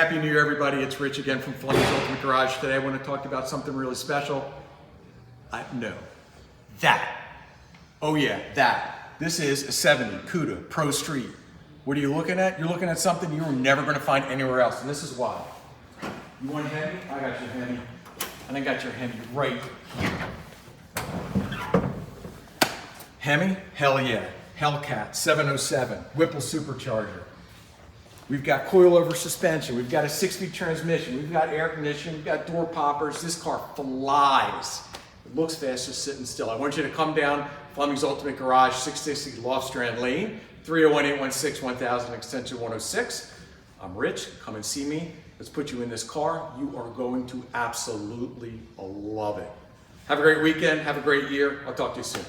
Happy New Year, everybody. It's Rich again from Fleming's Ultimate Garage. Today I want to talk about something really special. That. Oh yeah, that. This is a 70 Cuda Pro Street. What are you looking at? You're looking at something you're never going to find anywhere else, and this is why. You want Hemi? I got your Hemi. And I got your Hemi right here. Hemi? Hell yeah. Hellcat 707 Whipple supercharger. We've got coilover suspension. We've got a 6-speed transmission. We've got air conditioning. We've got door poppers. This car flies. It looks fast just sitting still. I want you to come down Fleming's Ultimate Garage, 660 Loft Strand Lane, 301-816-1000, extension 106. I'm Rich. Come and see me. Let's put you in this car. You are going to absolutely love it. Have a great weekend. Have a great year. I'll talk to you soon.